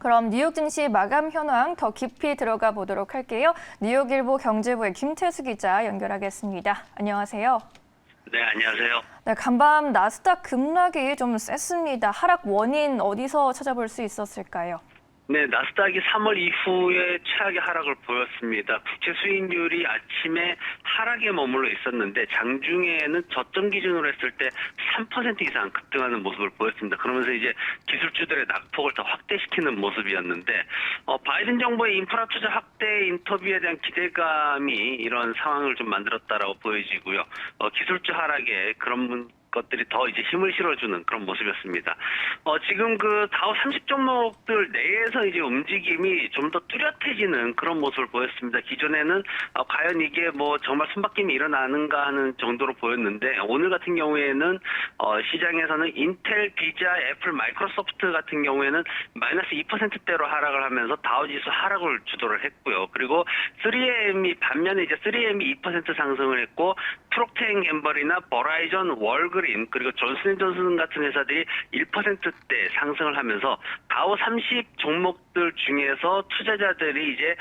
그럼 뉴욕 증시 마감 현황 더 깊이 들어가 보도록 할게요. 뉴욕일보 경제부의 김태수 기자 연결하겠습니다. 안녕하세요. 네, 안녕하세요. 네, 간밤 나스닥 급락이 좀 셌습니다. 하락 원인 어디서 찾아볼 수 있었을까요? 네, 나스닥이 3월 이후에 최악의 하락을 보였습니다. 국채 수익률이 아침에 하락에 머물러 있었는데 장중에는 저점 기준으로 했을 때 3% 이상 급등하는 모습을 보였습니다. 그러면서 이제 기술주들의 낙폭을 더 확대시키는 모습이었는데 바이든 정부의 인프라 투자 확대 인터뷰에 대한 기대감이 이런 상황을 좀 만들었다라고 보여지고요. 기술주 하락에 그런 것들이 더 이제 힘을 실어주는 그런 모습이었습니다. 지금 그 다우 30 종목들 내에서 이제 움직임이 좀 더 뚜렷해지는 그런 모습을 보였습니다. 기존에는 과연 이게 뭐 정말 손바뀜이 일어나는가 하는 정도로 보였는데 오늘 같은 경우에는 시장에서는 인텔, 비자, 애플, 마이크로소프트 같은 경우에는 마이너스 2%대로 하락을 하면서 다우지수 하락을 주도를 했고요. 그리고 3M이 반면에 이제 3M이 2% 상승을 했고 프록트앤갬벌이나 버라이전, 월그린 그리고 존슨앤존슨 같은 회사들이 1%대 상승을 하면서 다우 30 종목들 중에서 투자자들이 이제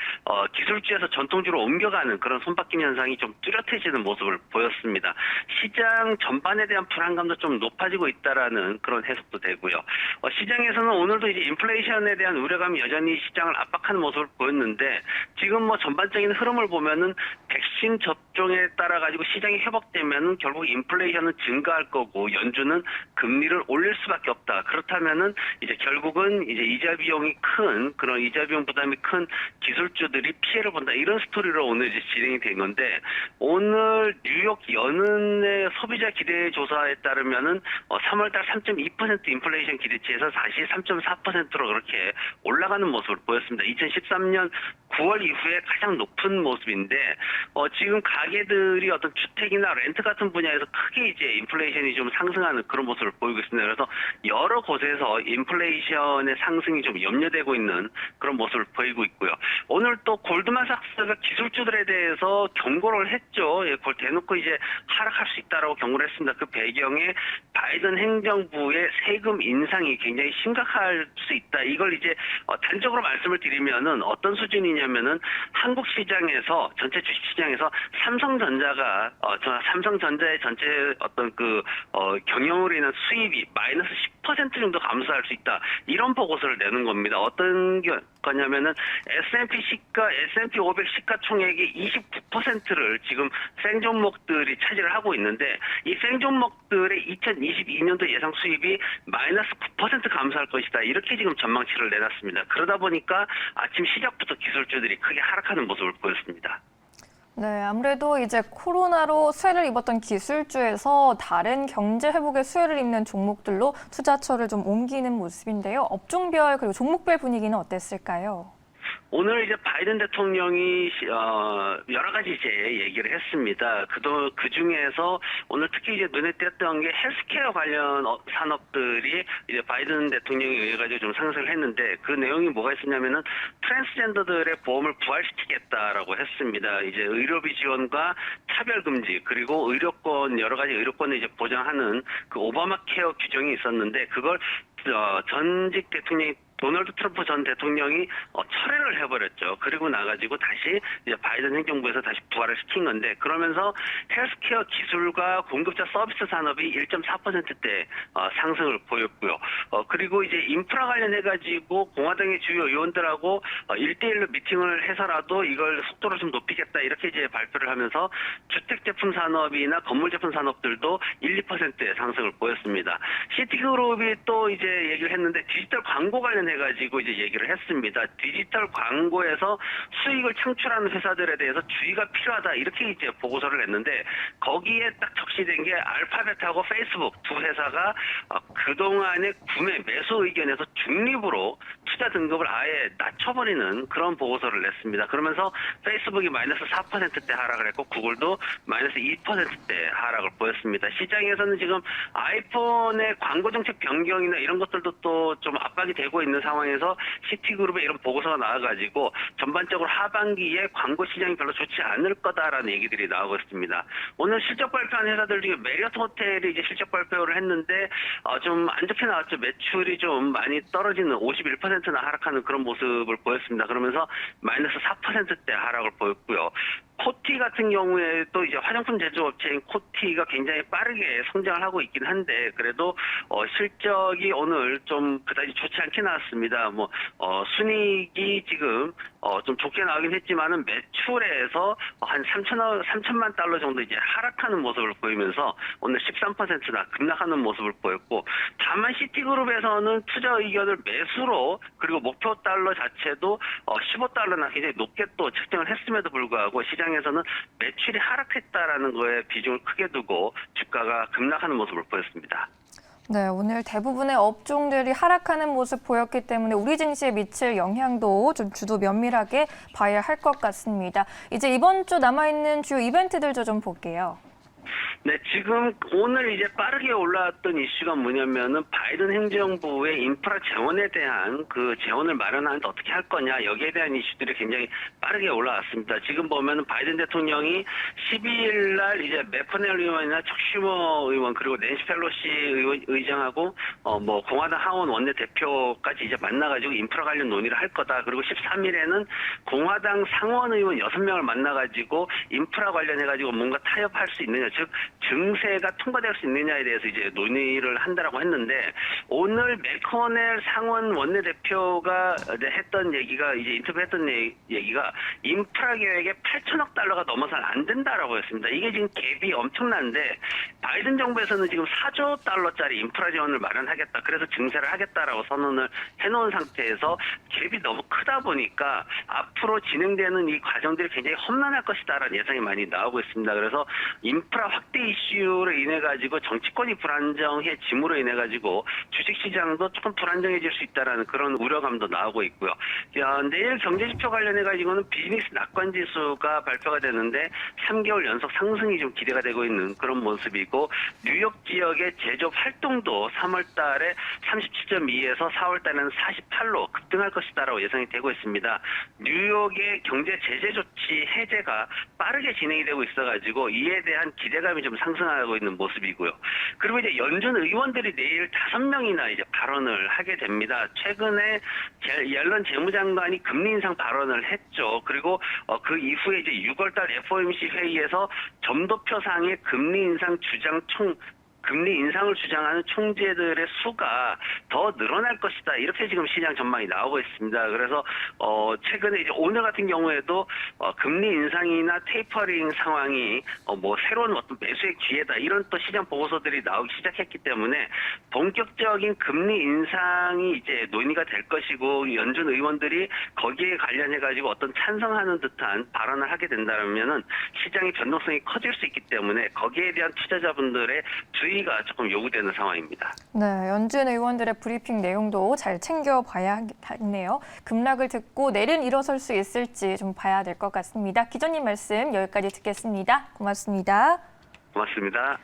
기술주에서 전통주로 옮겨가는 그런 손바뀜 현상이 좀 뚜렷해지는 모습을 보였습니다. 시장 전반에 대한 불안감도 좀 높아지고 있다라는 그런 해석도 되고요. 시장에서는 오늘도 이제 인플레이션에 대한 우려감이 여전히 시장을 압박하는 모습을 보였는데 지금 뭐 전반적인 흐름을 보면은 백신 접종에 따라 가지고 시장이 회복되면은 결국 인플레이션은 증가할 거고 연준은 금리를 올릴 수밖에 없다. 그렇다면은 이제 결국은 이제 이자 비용이 큰 그런 이자 비용 부담이 큰 기술주들이 피해를 본다. 이런 스토리로 오늘 이제 진행이 된 건데 오늘 뉴욕 연은의 소비자 기대 조사에 따르면은 3월달 3.2% 인플레이션 기대치에서 다시 3.4%로 그렇게 올라가는 모습을 보였습니다. 2013년 9월 이후에 가장 높은 모습인데 지금 가게들이 어떤 주택이나 렌트 같은 분야에서 크게 이제 인플레이션이 좀 상승하는 그런 모습을 보이고 있습니다. 그래서 여러 곳에서 인플레이션의 상승이 좀 염려되고 있는 그런 모습을 보이고 있고요. 오늘 또 골드만삭스가 기술주들에 대해서 경고를 했죠. 예, 그걸 대놓고 이제 하락할 수 있다라고 경고를 했습니다. 그 배경에 바이든 행정부의 세금 인상이 굉장히 심각할 수 있다. 이걸 이제 단적으로 말씀을 드리면은 어떤 수준이냐면은 한국 시장에서 전체 주식 시장에서 삼성전자의 전체 어떤 그 경영으로 인한 수입이 마이너스 10% 정도 감소할 수 있다. 이런 보고서를 내는 겁니다. 어떤 거냐면은 S&P 시가, S&P 500 시가총액의 29%를 지금 생종목들이 차지를 하고 있는데 이 생종목들의 2022년도 예상 수입이 마이너스 9% 감소할 것이다. 이렇게 지금 전망치를 내놨습니다. 그러다 보니까 아침 시작부터 기술주들이 크게 하락하는 모습을 보였습니다. 네, 아무래도 이제 코로나로 수혜를 입었던 기술주에서 다른 경제 회복에 수혜를 입는 종목들로 투자처를 좀 옮기는 모습인데요. 업종별 그리고 종목별 분위기는 어땠을까요? 오늘 이제 바이든 대통령이 여러 가지 이제 얘기를 했습니다. 그 중에서 오늘 특히 이제 눈에 띄었던 게 헬스케어 관련 산업들이 이제 바이든 대통령에 의해 가지고 좀 상승을 했는데 그 내용이 뭐가 있었냐면은 트랜스젠더들의 보험을 부활시키겠다라고 했습니다. 이제 의료비 지원과 차별 금지 그리고 의료권 여러 가지 의료권을 이제 보장하는 그 오바마 케어 규정이 있었는데 그걸 전직 대통령이 도널드 트럼프 전 대통령이 철회를 해버렸죠. 그리고 나가지고 다시 이제 바이든 행정부에서 다시 부활을 시킨 건데 그러면서 헬스케어 기술과 공급자 서비스 산업이 1.4%대 상승을 보였고요. 그리고 이제 인프라 관련해가지고 공화당의 주요 의원들하고 1대1로 미팅을 해서라도 이걸 속도를 좀 높이겠다 이렇게 이제 발표를 하면서 주택 제품 산업이나 건물 제품 산업들도 1~2%의 상승을 보였습니다. 시티그룹이 또 이제 얘기를 했는데 디지털 광고 관련 해가지고 이제 얘기를 했습니다. 디지털 광고에서 수익을 창출하는 회사들에 대해서 주의가 필요하다 이렇게 이제 보고서를 냈는데 거기에 딱 적시된 게 알파벳하고 페이스북 두 회사가 그동안의 구매 매수 의견에서 중립으로 투자 등급을 아예 낮춰버리는 그런 보고서를 냈습니다. 그러면서 페이스북이 마이너스 4%대 하락을 했고 구글도 마이너스 2%대 하락을 보였습니다. 시장에서는 지금 아이폰의 광고 정책 변경이나 이런 것들도 또 좀 압박이 되고 있는 있는 상황에서 시티그룹의 이런 보고서가 나와가지고 전반적으로 하반기에 광고 시장이 별로 좋지 않을 거다라는 얘기들이 나오고 있습니다. 오늘 실적 발표한 회사들 중에 메리어트 호텔이 이제 실적 발표를 했는데 좀 안 좋게 나왔죠. 매출이 좀 많이 떨어지는 51%나 하락하는 그런 모습을 보였습니다. 그러면서 마이너스 4%대 하락을 보였고요. 코티 같은 경우에도 이제 화장품 제조업체인 코티가 굉장히 빠르게 성장을 하고 있긴 한데 그래도 실적이 오늘 좀 그다지 좋지 않게 나왔습니다. 순이익이 지금 좀 좋게 나오긴 했지만은 매출에서 한 3천만 달러 정도 이제 하락하는 모습을 보이면서 오늘 13%나 급락하는 모습을 보였고 다만 시티그룹에서는 투자 의견을 매수로 그리고 목표 달러 자체도 15달러나 굉장히 높게 또 책정을 했음에도 불구하고 시장에서는 매출이 하락했다라는 거에 비중을 크게 두고 주가가 급락하는 모습을 보였습니다. 네, 오늘 대부분의 업종들이 하락하는 모습 보였기 때문에 우리 증시에 미칠 영향도 좀 주도 면밀하게 봐야 할 것 같습니다. 이제 이번 주 남아있는 주요 이벤트들도 좀 볼게요. 네, 지금 오늘 이제 빠르게 올라왔던 이슈가 뭐냐면은 바이든 행정부의 인프라 재원에 대한 그 재원을 마련하는데 어떻게 할 거냐 여기에 대한 이슈들이 굉장히 빠르게 올라왔습니다. 지금 보면은 바이든 대통령이 12일 날 이제 맥커넬 의원이나 척 슈머 의원 그리고 낸시 펠로시 의장하고 공화당 하원 원내대표까지 이제 만나가지고 인프라 관련 논의를 할 거다. 그리고 13일에는 공화당 상원 의원 6명을 만나가지고 인프라 관련해가지고 뭔가 타협할 수 있느냐 즉 증세가 통과될 수 있느냐에 대해서 이제 논의를 한다라고 했는데 오늘 맥커넬 상원 원내대표가 했던 얘기가 이제 인터뷰했던 얘기가 인프라 계획에 8천억 달러가 넘어서는 안 된다라고 했습니다. 이게 지금 갭이 엄청난데 바이든 정부에서는 지금 4조 달러짜리 인프라 지원을 마련하겠다. 그래서 증세를 하겠다라고 선언을 해놓은 상태에서 갭이 너무 크다 보니까 앞으로 진행되는 이 과정들이 굉장히 험난할 것이다라는 예상이 많이 나오고 있습니다. 그래서 인프라 확대 이슈로 인해 가지고 정치권이 불안정해짐으로 인해 가지고 주식시장도 조금 불안정해질 수 있다라는 그런 우려감도 나오고 있고요. 내일 경제지표 관련해 가지고는 비즈니스 낙관 지수가 발표가 되는데 3개월 연속 상승이 좀 기대가 되고 있는 그런 모습이고 뉴욕 지역의 제조업 활동도 3월달에 37.2에서 4월달에는 48로 급등할 것이다라고 예상이 되고 있습니다. 뉴욕의 경제 제재 조치 해제가 빠르게 진행이 되고 있어가지고 이에 대한 기대감이 좀 상승하고 있는 모습이고요. 그리고 이제 연준 의원들이 내일 5명이나 이제 발언을 하게 됩니다. 최근에 옐런 재무장관이 금리 인상 발언을 했죠. 그리고 그 이후에 이제 6월달 FOMC 회의에서 점도표상의 금리 인상을 주장하는 총재들의 수가 더 늘어날 것이다. 이렇게 지금 시장 전망이 나오고 있습니다. 그래서 최근에 이제 오늘 같은 경우에도 금리 인상이나 테이퍼링 상황이 새로운 어떤 매수의 기회다. 이런 또 시장 보고서들이 나오기 시작했기 때문에 본격적인 금리 인상이 이제 논의가 될 것이고 연준 의원들이 거기에 관련해 가지고 어떤 찬성하는 듯한 발언을 하게 된다면은 시장의 변동성이 커질 수 있기 때문에 거기에 대한 투자자분들의 주의가 조금 요구되는 상황입니다. 네, 연준 의원들의 브리핑 내용도 잘 챙겨봐야겠네요. 급락을 듣고 내일은 일어설 수 있을지 좀 봐야 될 것 같습니다. 기자님 말씀 여기까지 듣겠습니다. 고맙습니다. 고맙습니다.